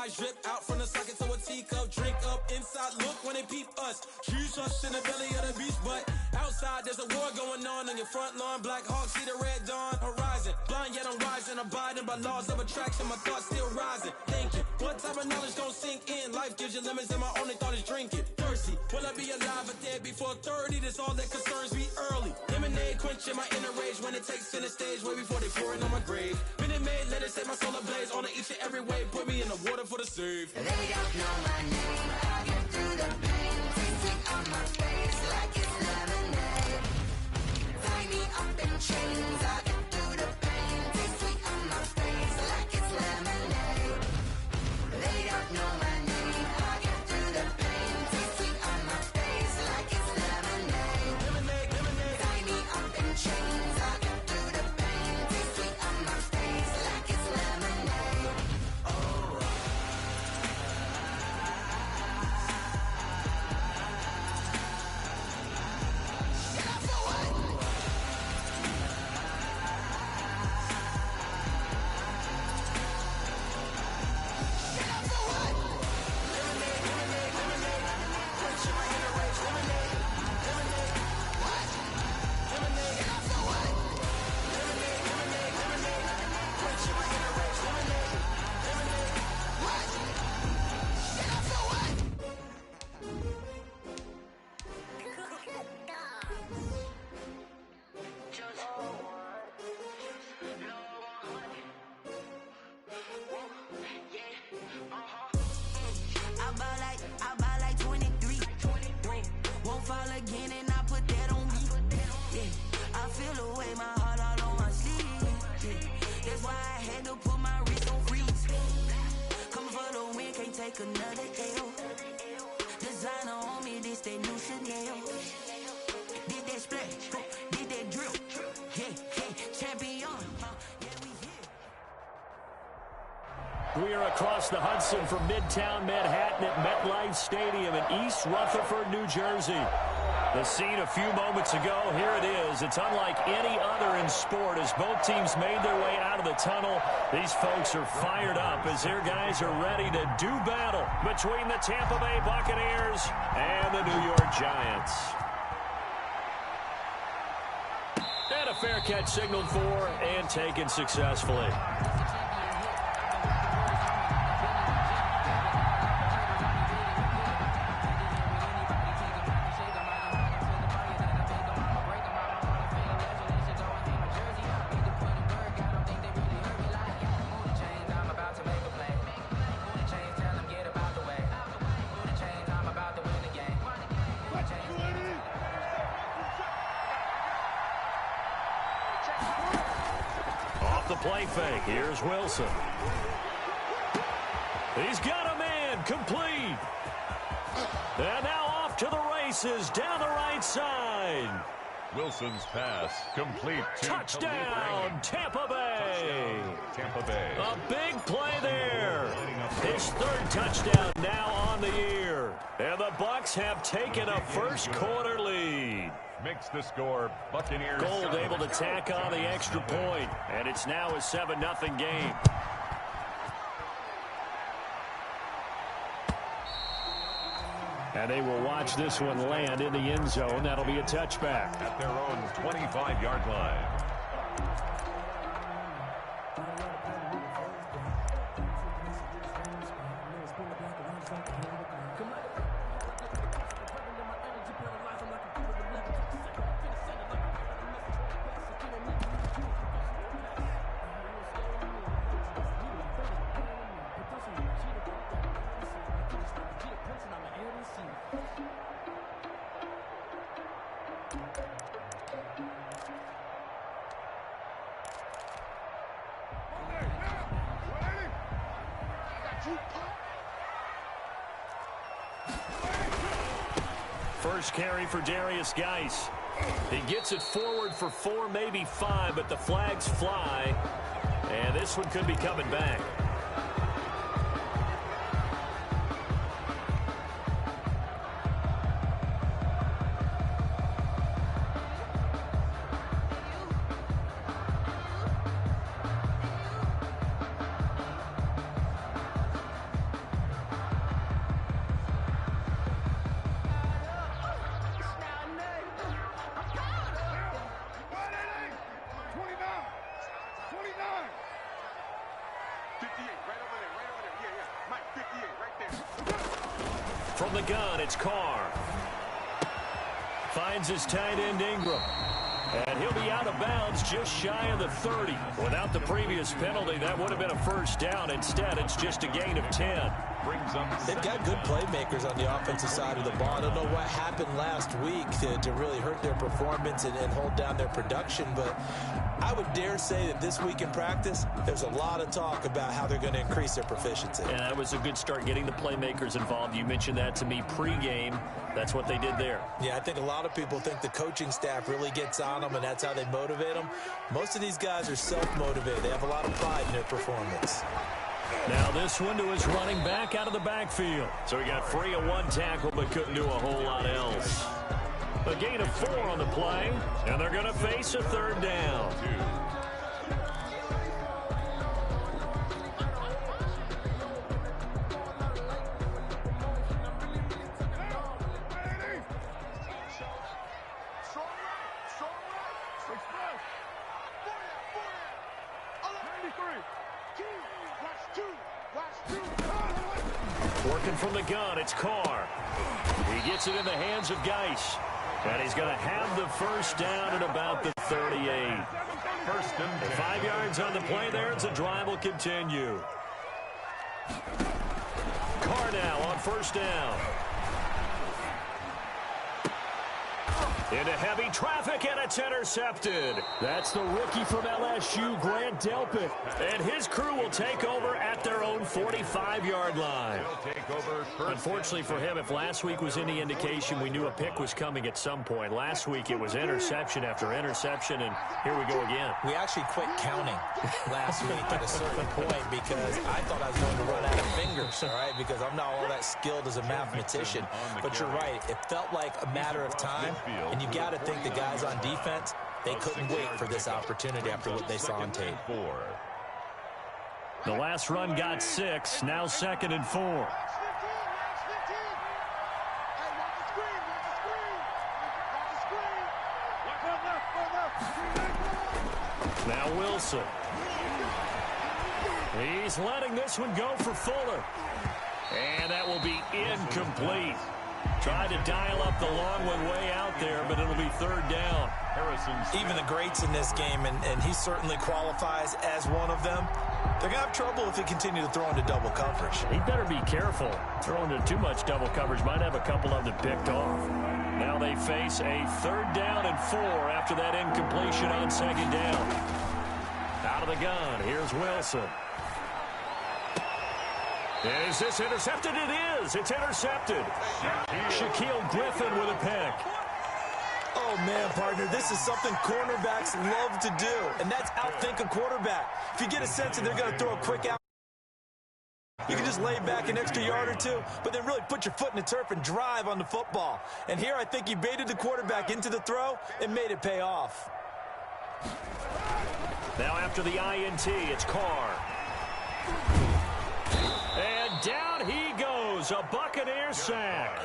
Ice drip out from the socket to a teacup. Drink up inside, look when they peep us. Shoes us in the belly of the beach, but outside there's a war going on your front lawn. Black Hawk, see the red dawn horizon. Blind yet I'm rising, abiding by laws of attraction. My thoughts still rising, thinking what type of knowledge don't sink in. Life gives you limits and my only thought is drinking. Thirsty, will I be alive or dead before 30? That's all that concerns me early. Lemonade quenching my inner rage when it takes center stage, way before they pour it on my grave. Minute Maid, let it set my soul ablaze. On each and every way, put me in the water for the save. They don't know my name, I get through the pain. Tasting on my face like it's lemonade. Tie me up in chains, I get through the pain. Taste sweet on my face like it's lemonade. They don't know my name, I get through the pain. Taste sweet on my face like it's lemonade. Lemonade, lemonade. Tie me up in chains, I get through the pain. Taste sweet on my face like it's lemonade. I buy like 23. Won't fall again and I put that on me. Yeah, I feel away my heart all on my sleeve. Yeah, that's why I had to put my wrist on freeze. Coming for the win, can't take another L. Designer on me, this that new Chanel. Did that splash, did that drill. Yeah, champion. Yeah, we here. We are across the Hudson from Midtown Manhattan at MetLife Stadium in East Rutherford, New Jersey. The scene a few moments ago, here it is. It's unlike any other in sport as both teams made their way out of the tunnel. These folks are fired up as their guys are ready to do battle between the Tampa Bay Buccaneers and the New York Giants. And a fair catch signaled for and taken successfully. Play fake. Here's Wilson. He's got a man complete. And now off to the races down the right side. Wilson's pass complete. Touchdown, Tampa Bay. Tampa Bay. A big play there. His third touchdown now on the year. And the Bucs have taken a first quarter lead. Makes the score Buccaneers. Gold able to tack on the extra point, and it's now a 7-0 game. And they will watch this one land in the end zone. That'll be a touchback. At their own 25-yard line. First carry for Darius Geis. He gets it forward for 4, maybe 5, but the flags fly. And this one could be coming back. From the gun, it's Carr. Finds his tight end Ingram. And he'll be out of bounds just shy of the 30. Without the previous penalty, that would have been a first down. Instead, it's just a gain of 10. They've got good playmakers on the offensive side of the ball. I don't know what happened last week to really hurt their performance and hold down their production, but I would dare say that this week in practice, there's a lot of talk about how they're going to increase their proficiency. And that was a good start, getting the playmakers involved. You mentioned that to me pregame. That's what they did there. Yeah, I think a lot of people think the coaching staff really gets on them, and that's how they motivate them. Most of these guys are self-motivated. They have a lot of pride in their performance. Now this one to his running back out of the backfield. So he got free of one tackle but couldn't do a whole lot else. A gain of 4 on the play, and they're going to face a third down. Working from the gun, it's Carr. He gets it in the hands of Geis. And he's going to have the first down at about the 38. First and 10. 5 yards on the play there as the drive will continue. Carr now on first down. Into heavy traffic, and it's intercepted. That's the rookie from LSU, Grant Delpit. And his crew will take over at their own 45-yard line. Unfortunately for him, if last week was any indication, we knew a pick was coming at some point. Last week it was interception after interception, and here we go again. We actually quit counting last week at a certain point because I thought I was going to run out of fingers, all right, because I'm not all that skilled as a mathematician. But you're right. It felt like a matter of time, and you got to think the guys on defense, they couldn't wait for this opportunity after what they saw on tape. The last run got 6, now 2nd and 4. Now Wilson. He's letting this one go for Fuller. And that will be incomplete. Tried to dial up the long one way out there, but it'll be third down. Even the greats in this game, and he certainly qualifies as one of them, they're going to have trouble if they continue to throw into double coverage. He better be careful. Throwing into too much double coverage might have a couple of them picked off. Now they face a third down and 4 after that incompletion on second down. Out of the gun, here's Wilson. Is this intercepted? It is. It's intercepted. Shaquille Griffin with a pick. Oh, man, partner, this is something cornerbacks love to do, and that's outthink a quarterback. If you get a sense that they're going to throw a quick out, you can just lay back an extra yard or two, but then really put your foot in the turf and drive on the football. And here I think he baited the quarterback into the throw and made it pay off. Now after the INT, it's Carr. And down he goes, a Buccaneer sack.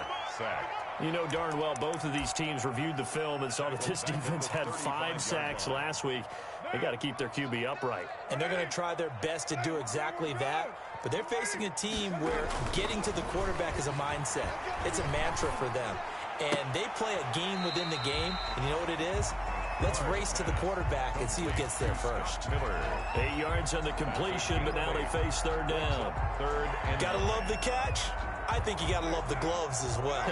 You know darn well both of these teams reviewed the film and saw that this defense had 5 sacks last week. They got to keep their QB upright. And they're going to try their best to do exactly that, but they're facing a team where getting to the quarterback is a mindset. It's a mantra for them. And they play a game within the game, and you know what it is? Let's race to the quarterback and see who gets there first. 8 yards on the completion, but now they face third down. Gotta love the catch. I think you gotta love the gloves as well.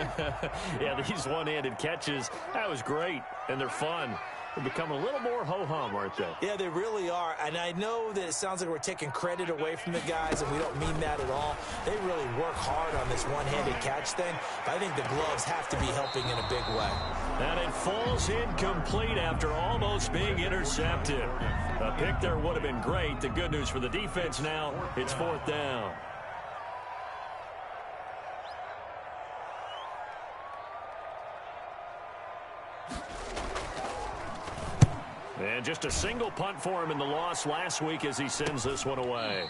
Yeah, these one-handed catches, that was great, and they're fun. They're becoming a little more ho-hum, aren't they? Yeah, they really are. And I know that it sounds like we're taking credit away from the guys, and we don't mean that at all. They really work hard on this one-handed catch thing, but I think the gloves have to be helping in a big way. And it falls incomplete after almost being intercepted. A pick there would have been great. The good news for the defense now, it's fourth down. And just a single punt for him in the loss last week as he sends this one away.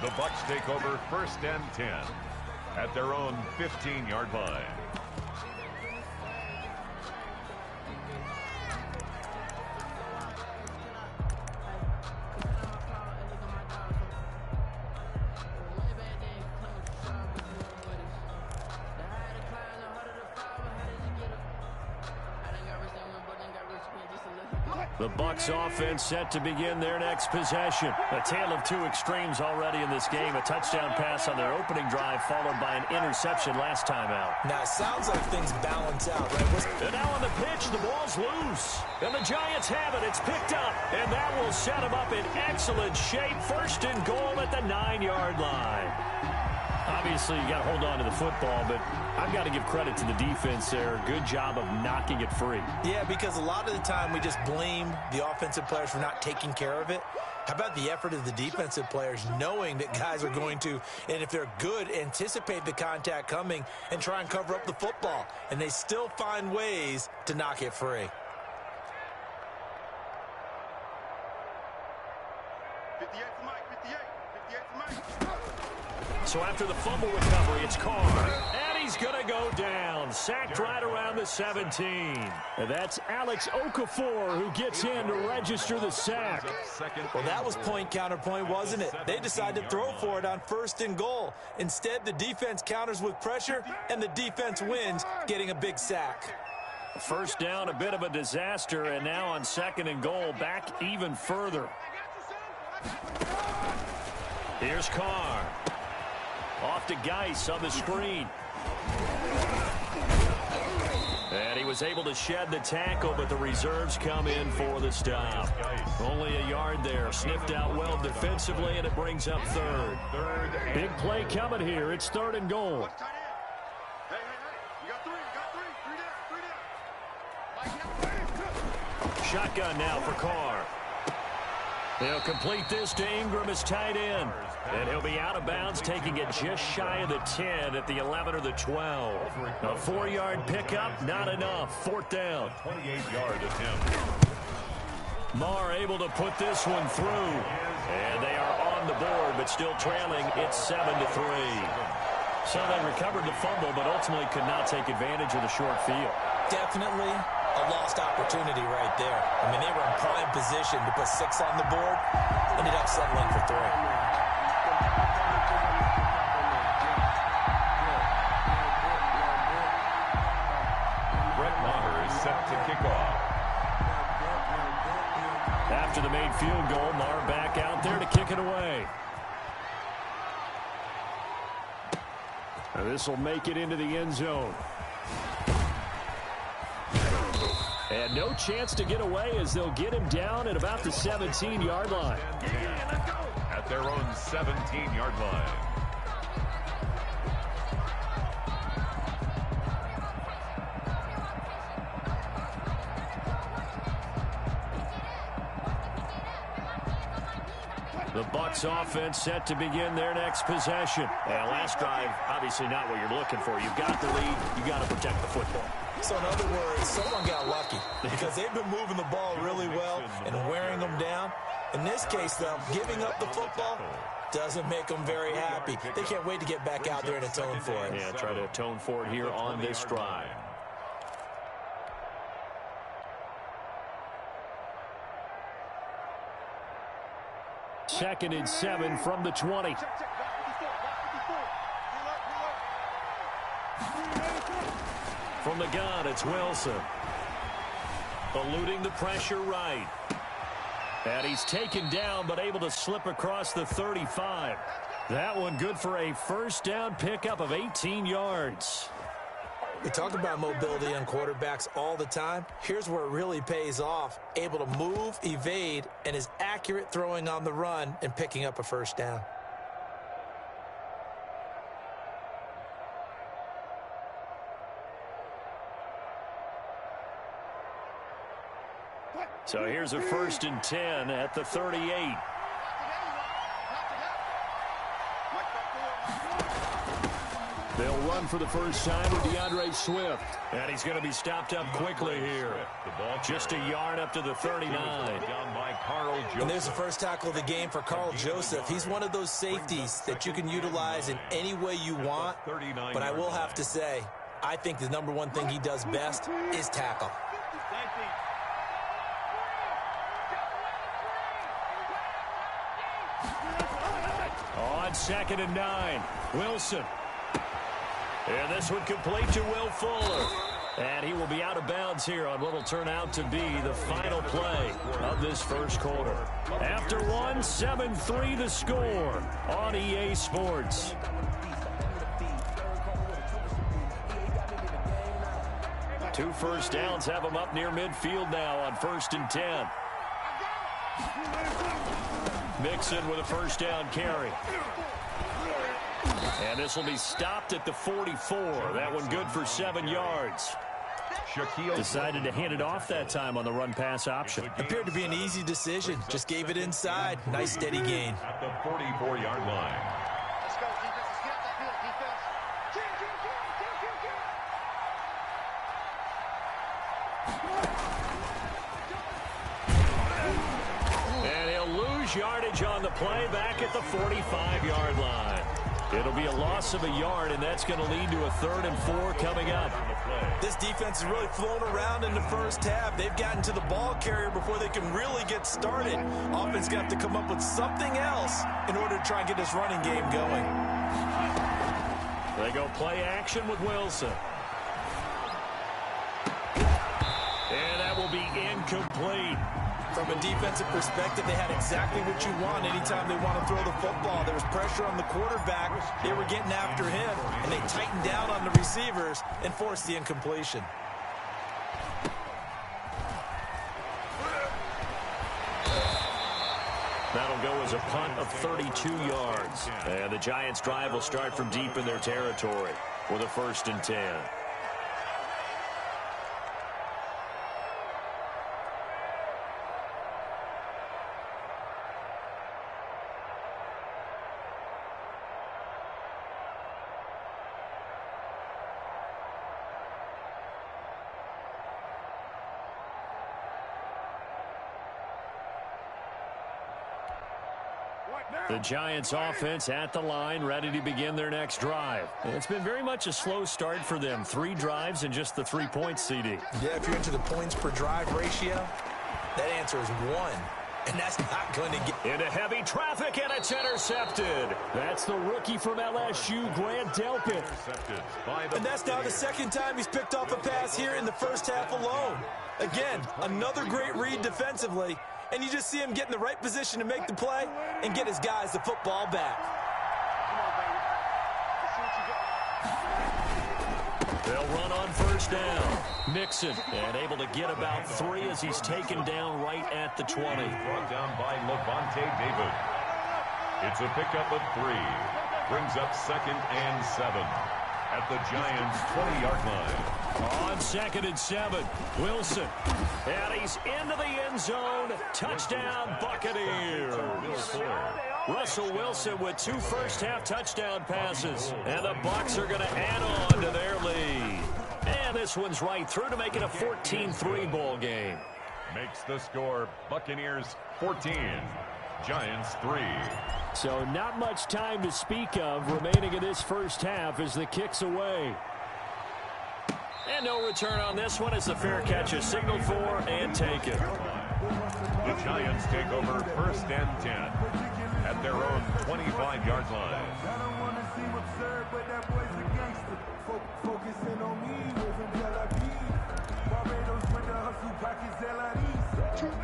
The Bucs take over first and 10 at their own 15-yard line. The Bucs offense set to begin their next possession. A tale of two extremes already in this game. A touchdown pass on their opening drive followed by an interception last time out. Now, it sounds like things balance out, right? And now on the pitch, the ball's loose. And the Giants have it. It's picked up. And that will set them up in excellent shape. First and goal at the 9-yard line. Obviously, you got to hold on to the football, but I've got to give credit to the defense there. Good job of knocking it free. Yeah, because a lot of the time we just blame the offensive players for not taking care of it. How about the effort of the defensive players knowing that guys are going to, and if they're good, anticipate the contact coming and try and cover up the football. And they still find ways to knock it free. 58 to Mike, 58 to Mike. So after the fumble recovery, it's Carr. And he's going to go down. Sacked right around the 17. And that's Alex Okafor who gets in to register the sack. Well, that was point counterpoint, wasn't it? They decided to throw for it on first and goal. Instead, the defense counters with pressure, and the defense wins, getting a big sack. First down, a bit of a disaster, and now on second and goal, back even further. Here's Carr. Off to Geis on the screen. And he was able to shed the tackle, but the reserves come in for the stop. Only a yard there. Sniffed out well defensively, and it brings up third. Big play coming here. It's third and goal. Hey, you got three. Shotgun now for Carr. He'll complete this to Ingram as tight end. And he'll be out of bounds, taking it just shy of the 10 at the 11 or the 12. A 4-yard pickup, not enough. Fourth down. 28-yard attempt. Marr able to put this one through. And they are on the board, but still trailing. It's 7-3. So they recovered the fumble, but ultimately could not take advantage of the short field. Definitely a lost opportunity right there. I mean, they were in prime position to put 6 on the board. Ended up settling for 3. Set to kick off. After the made field goal, Marr back out there to kick it away. This will make it into the end zone. And no chance to get away as they'll get him down at about the 17-yard line. At their own 17-yard line. The Bucs offense set to begin their next possession. And last drive, obviously not what you're looking for. You've got the lead. You've got to protect the football. So in other words, someone got lucky because they've been moving the ball really well and wearing them down. In this case, though, giving up the football doesn't make them very happy. They can't wait to get back out there and atone for it. Yeah, try to atone for it here on this drive. Second and 7 from the 20. From the gun, it's Wilson. Eluding the pressure right. And he's taken down, but able to slip across the 35. That one good for a first down pickup of 18 yards. We talk about mobility on quarterbacks all the time. Here's where it really pays off. Able to move, evade, and is accurate throwing on the run and picking up a first down. So here's a first and 10 at the 38. They'll run for the first time with DeAndre Swift. And he's going to be stopped up quickly here. Just a yard up to the 39. And there's the first tackle of the game for Carl Joseph. He's one of those safeties that you can utilize in any way you want. But I will have to say, I think the number one thing he does best is tackle. On second and 9, Wilson. And this one complete to Will Fuller. And he will be out of bounds here on what will turn out to be the final play of this first quarter. After one, 7-3 the score on EA Sports. Two first downs have them up near midfield now on 1st and 10. Mixon with a first down carry. And this will be stopped at the 44. That one good for 7 yards. Decided to hand it off that time on the run-pass option. Appeared to be an easy decision. Just gave it inside. Nice steady gain. At the 44-yard line. Let's go, defense. Let's get the field, defense. And he'll lose yardage on the play back at the 45-yard line. It'll be a loss of a yard, and that's going to lead to a 3rd and 4 coming up. This defense has really flown around in the first half. They've gotten to the ball carrier before they can really get started. Offense got to come up with something else in order to try and get this running game going. They go play action with Wilson. And that will be incomplete. From a defensive perspective, they had exactly what you want anytime they want to throw the football. There was pressure on the quarterback. They were getting after him, and they tightened down on the receivers and forced the incompletion. That'll go as a punt of 32 yards. And the Giants' drive will start from deep in their territory with a 1st and 10. The Giants offense at the line, ready to begin their next drive. It's been very much a slow start for them. 3 drives and just the 3 points, CD. Yeah, if you're into the points per drive ratio, that answer is 1. And that's not going to get... Into heavy traffic, and it's intercepted. That's the rookie from LSU, Grant Delpit. And that's now the 2nd time he's picked off a pass here in the first half alone. Again, another great read defensively. And you just see him get in the right position to make the play and get his guys the football back. They'll run on 1st down. Mixon, and able to get about 3 as he's taken down right at the 20. Brought down by Levante David. It's a pickup of 3. Brings up 2nd and 7 at the Giants' 20-yard line. On 2nd and 7, Wilson. And he's into the end zone. Touchdown, Buccaneers. Russell Wilson with 2 first-half touchdown passes. And the Bucs are going to add on to their lead. And this one's right through to make it a 14-3 ball game. Makes the score Buccaneers 14, Giants 3. So not much time to speak of remaining in this first half as the kick's away. And no return on this one as the fair catch is signaled for and taken. The Giants take over 1st and 10 at their own 25-yard line.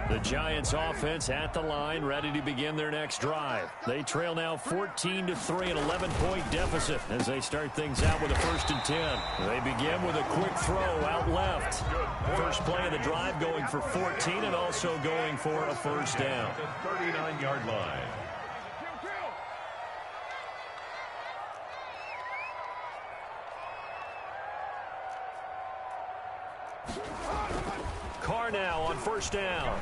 The Giants offense at the line, ready to begin their next drive. They trail now 14-3, an 11-point deficit as they start things out with a 1st and 10. They begin with a quick throw out left. First play of the drive going for 14 and also going for a 1st down. At the 39-yard line. Carr now on 1st down.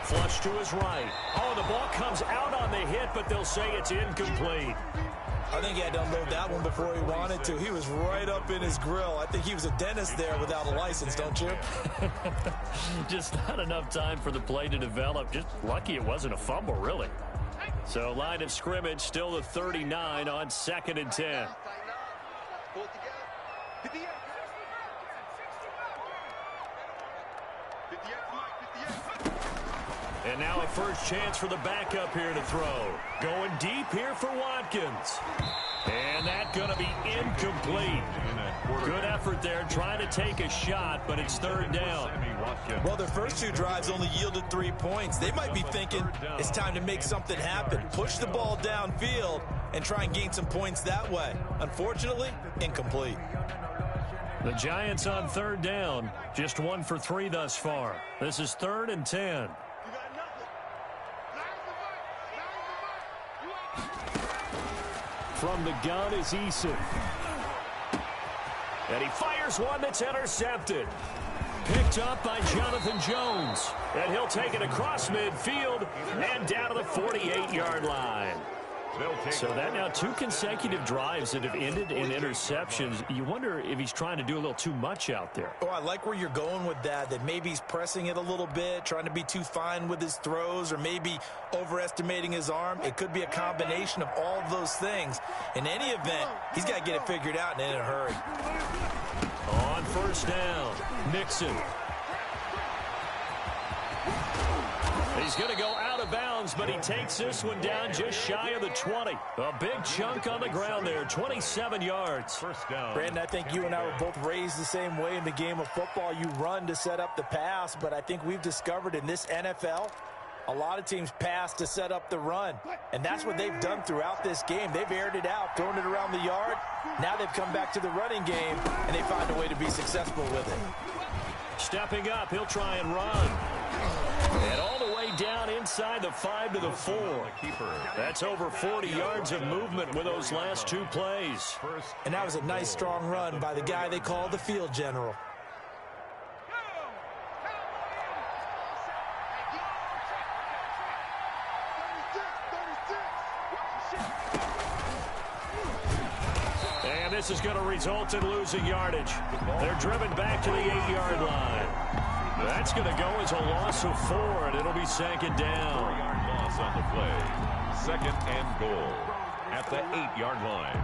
Flush to his right. Oh, the ball comes out on the hit, but they'll say it's incomplete. I think he had to unload that one before he wanted to. He was right up in his grill. I think he was a dentist there without a license, don't you? Just not enough time for the play to develop. Just lucky it wasn't a fumble, really. So line of scrimmage still the 39 on 2nd and 10. And now a first chance for the backup here to throw. Going deep here for Watkins. And that's going to be incomplete. Good effort there trying to take a shot, but it's third down. Well, their first two drives only yielded 3 points. They might be thinking it's time to make something happen. Push the ball downfield and try and gain some points that way. Unfortunately, incomplete. The Giants on third down, just 1 for 3 thus far. This is 3rd and 10. From the gun is Eason. And he fires one that's intercepted. Picked up by Jonathan Jones. And he'll take it across midfield and down to the 48-yard line. So that now 2 consecutive drives that have ended in interceptions. You wonder if he's trying to do a little too much out there. Oh, I like where you're going with that maybe he's pressing it a little bit, trying to be too fine with his throws, or maybe overestimating his arm. It could be a combination of all of those things. In any event, he's got to get it figured out and in a hurry. On first down, Mixon. He's going to go out of bounds, but he takes this one down just shy of the 20. A big chunk on the ground there, 27 yards. First down. Brandon, I think you and I were both raised the same way in the game of football. You run to set up the pass, but I think we've discovered in this NFL, a lot of teams pass to set up the run. And that's what they've done throughout this game. They've aired it out, thrown it around the yard. Now they've come back to the running game, and they find a way to be successful with it. Stepping up, he'll try and run. And all the way down inside the 5 to the 4. That's over 40 yards of movement with those last 2 plays. And that was a nice, strong run by the guy they call the field general. And this is going to result in losing yardage. They're driven back to the 8-yard line. That's going to go as a loss of 4, and it'll be 2nd down. 4-yard loss on the play. 2nd and goal at the 8-yard line.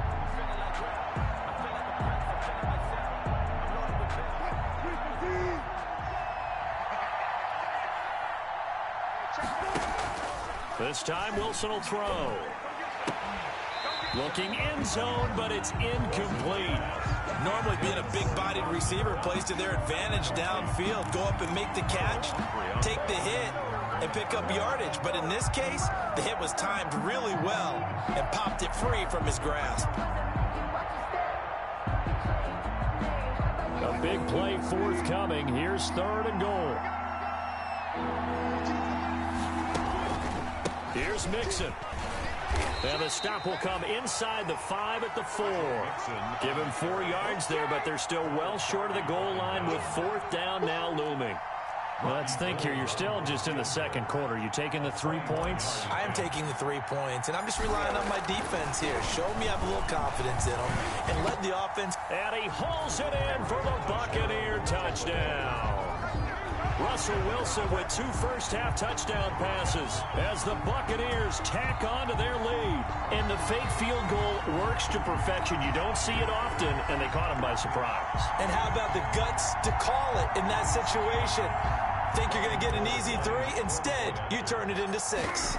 This time Wilson will throw. Looking end zone, but it's incomplete. Normally being a big-bodied receiver plays to their advantage downfield. Go up and make the catch, take the hit, and pick up yardage. But in this case, the hit was timed really well and popped it free from his grasp. A big play forthcoming. Here's 3rd and goal. Here's Mixon. And the stop will come inside the 5 at the 4. Give him 4 yards there, but they're still well short of the goal line with 4th down now looming. Let's think here. You're still just in the 2nd quarter. You taking the 3 points? I am taking the 3 points, and I'm just relying on my defense here. Show me I have a little confidence in them, and let the offense. And he hauls it in for the Buccaneer touchdown. Russell Wilson with 2 first-half touchdown passes as the Buccaneers tack on to their lead. And the fake field goal works to perfection. You don't see it often, and they caught him by surprise. And how about the guts to call it in that situation? Think you're going to get an easy 3? Instead, you turn it into 6.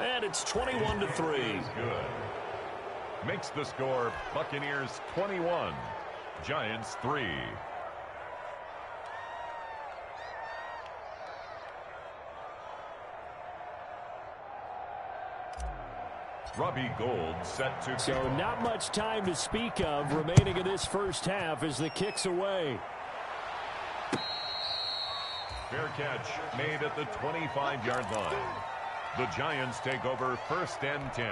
And it's 21-3. Good. Makes the score Buccaneers 21, Giants 3. Robbie Gould set to. So not much time to speak of remaining in this first half as the kick's away. Fair catch made at the 25-yard line. The Giants take over 1st and 10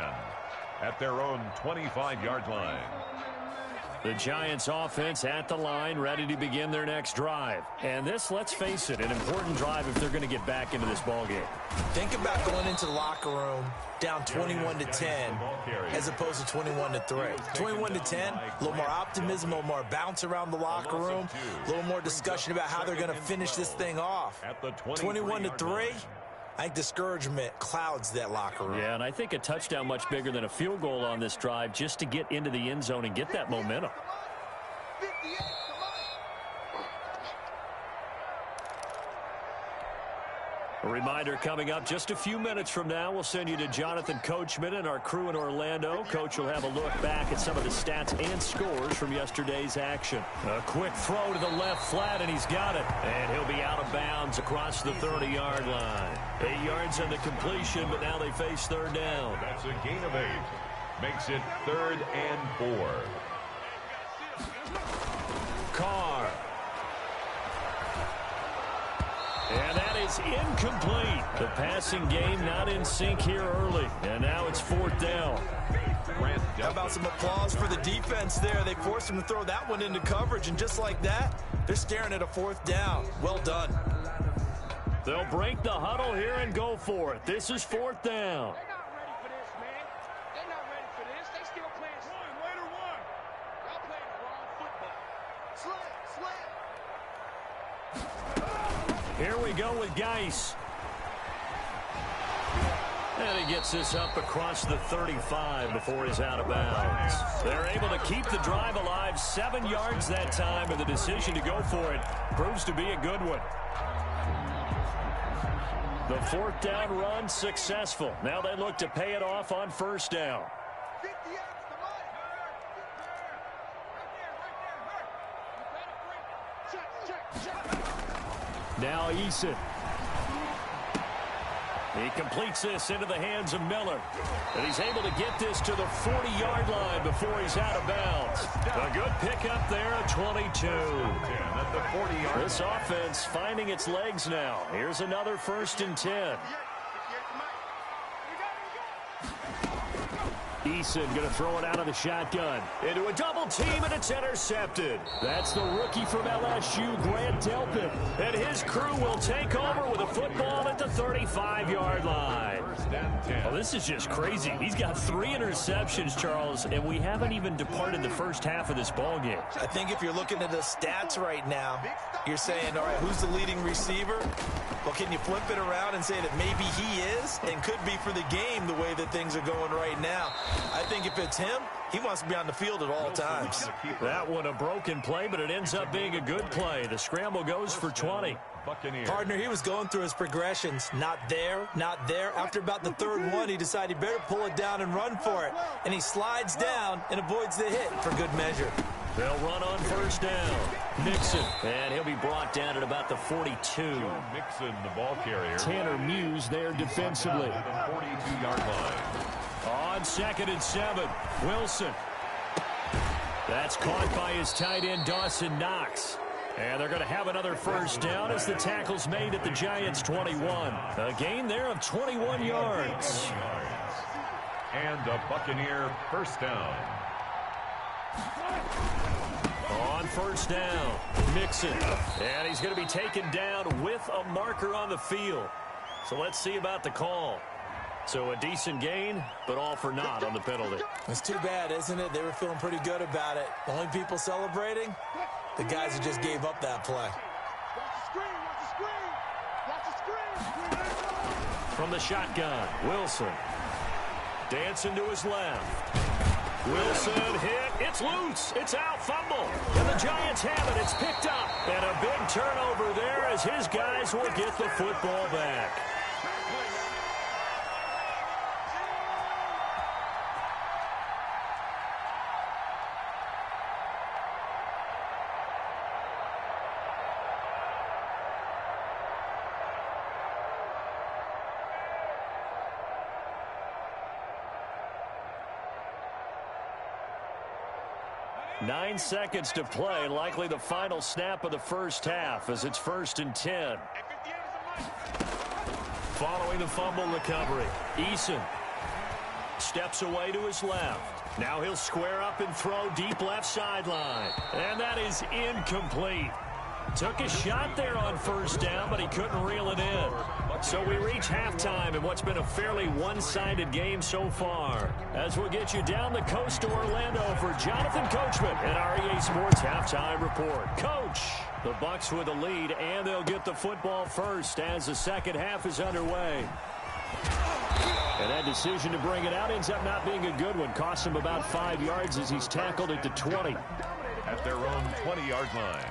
at their own 25-yard line. The Giants offense at the line, ready to begin their next drive. And this, let's face it, an important drive if they're going to get back into this ballgame. Think about going into the locker room down 21-10 as opposed to 21-3. 21-10, a little more optimism, a little more bounce around the locker room, a little more discussion about how they're going to finish this thing off. 21-3, I think discouragement clouds that locker room. Yeah, and I think a touchdown much bigger than a field goal on this drive just to get into the end zone and get that momentum. A reminder coming up just a few minutes from now. We'll send you to Jonathan Coachman and our crew in Orlando. Coach will have a look back at some of the stats and scores from yesterday's action. A quick throw to the left flat, and he's got it. And he'll be out of bounds across the 30-yard line. 8 yards on the completion, but now they face third down. That's a gain of 8. Makes it 3rd and 4. Carr. And that is incomplete. The passing game not in sync here early. And now it's 4th down. How about some applause for the defense there? They forced him to throw that one into coverage, and just like that, they're staring at a 4th down. Well done. They'll break the huddle here and go for it. This is 4th down. They're not ready for this, man. They're not ready for this. They still playing later one. Y'all playing the wrong football. Slam. Here we go with Geis. And he gets this up across the 35 before he's out of bounds. They're able to keep the drive alive, 7 yards that time, and the decision to go for it proves to be a good one. The 4th down run successful. Now they look to pay it off on 1st down. 58's the money. Check. Now Eason. He completes this into the hands of Miller. And he's able to get this to the 40-yard line before he's out of bounds. A good pickup there at 22. At the 40-yard. This offense finding its legs now. Here's another 1st and 10. Eason going to throw it out of the shotgun. Into a double team, and it's intercepted. That's the rookie from LSU, Grant Delpit. And his crew will take over with a football at the 35-yard line. 1st and 10. Oh, this is just crazy. He's got 3 interceptions, Charles, and we haven't even departed the first half of this ballgame. I think if you're looking at the stats right now, you're saying, all right, who's the leading receiver? Well, can you flip it around and say that maybe he is and could be for the game the way that things are going right now? I think if it's him, he wants to be on the field at all times. That one a broken play, but it ends up being a good play. The scramble goes for 20. Partner, he was going through his progressions. Not there, not there. After about the 3rd one, he decided he better pull it down and run for it. And he slides down and avoids the hit for good measure. They'll run on 1st down. Mixon, and he'll be brought down at about the 42. Mixon, the ball carrier. Tanner Muse there defensively. The 42-yard line. On 2nd and 7, Wilson. That's caught by his tight end, Dawson Knox. And they're going to have another 1st down as the tackle's made at the Giants' 21. A gain there of 21 yards. And a Buccaneer 1st down. On 1st down, Mixon. And he's going to be taken down with a marker on the field. So let's see about the call. So a decent gain, but all for naught on the penalty. It's too bad, isn't it? They were feeling pretty good about it. The only people celebrating, the guys who just gave up that play. From the shotgun, Wilson. Dancing to his left. Wilson hit. It's loose. It's out. Fumble. And the Giants have it. It's picked up. And a big turnover there as his guys will get the football back. Nine seconds to play, likely the final snap of the first half as it's 1st and 10. Following the fumble recovery, Eason steps away to his left. Now he'll square up and throw deep left sideline. And that is incomplete. Took a shot there on 1st down, but he couldn't reel it in. So we reach halftime in what's been a fairly one-sided game so far. As we'll get you down the coast to Orlando for Jonathan Coachman and our EA Sports Halftime Report. Coach, the Bucs with the lead, and they'll get the football first as the second half is underway. And that decision to bring it out ends up not being a good one. Costs him about 5 yards as he's tackled at the 20. At their own 20-yard line.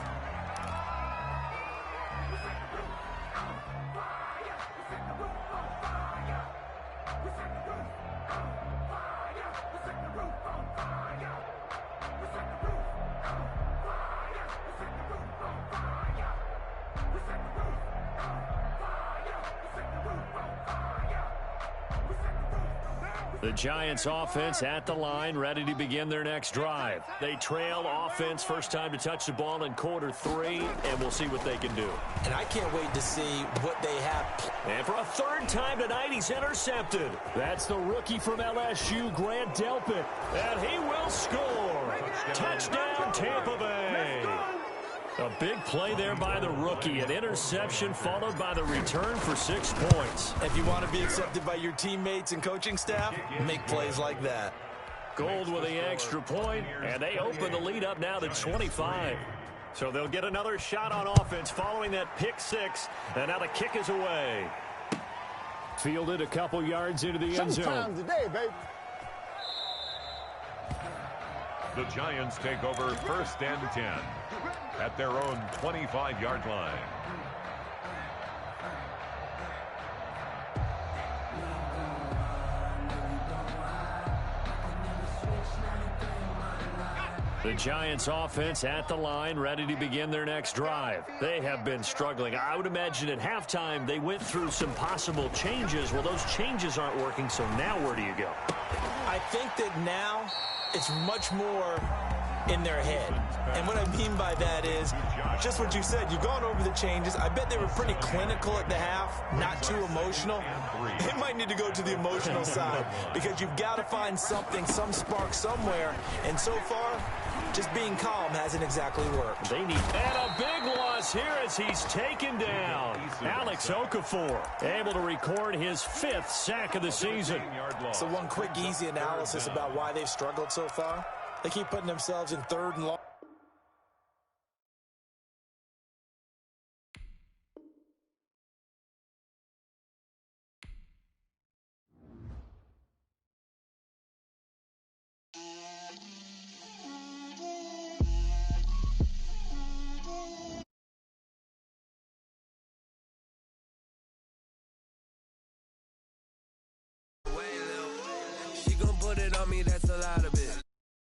The Giants offense at the line, ready to begin their next drive. They trail offense, first time to touch the ball in quarter 3, and we'll see what they can do. And I can't wait to see what they have. And for a third time tonight, he's intercepted. That's the rookie from LSU, Grant Delpit, and he will score. Touchdown, Tampa Bay. A big play there by the rookie. An interception followed by the return for 6 points. If you want to be accepted by your teammates and coaching staff, make plays like that. Gold with the extra point, and they open the lead up now to 25. So they'll get another shot on offense following that pick 6, and now the kick is away. Fielded a couple yards into the end zone. Showtime today, baby. The Giants take over 1st and 10 at their own 25-yard line. The Giants offense at the line, ready to begin their next drive. They have been struggling. I would imagine at halftime they went through some possible changes. Well, those changes aren't working, so now where do you go? I think that now it's much more in their head. And what I mean by that is just what you said. You've gone over the changes. I bet they were pretty clinical at the half, not too emotional. They might need to go to the emotional side because you've got to find something, some spark somewhere. And so far, just being calm hasn't exactly worked. They need and a big loss here as he's taken down. Alex Okafor able to record his 5th sack of the season. So one quick, easy analysis about why they've struggled so far. They keep putting themselves in 3rd and long. She gon' put it on me, that's a lot of it.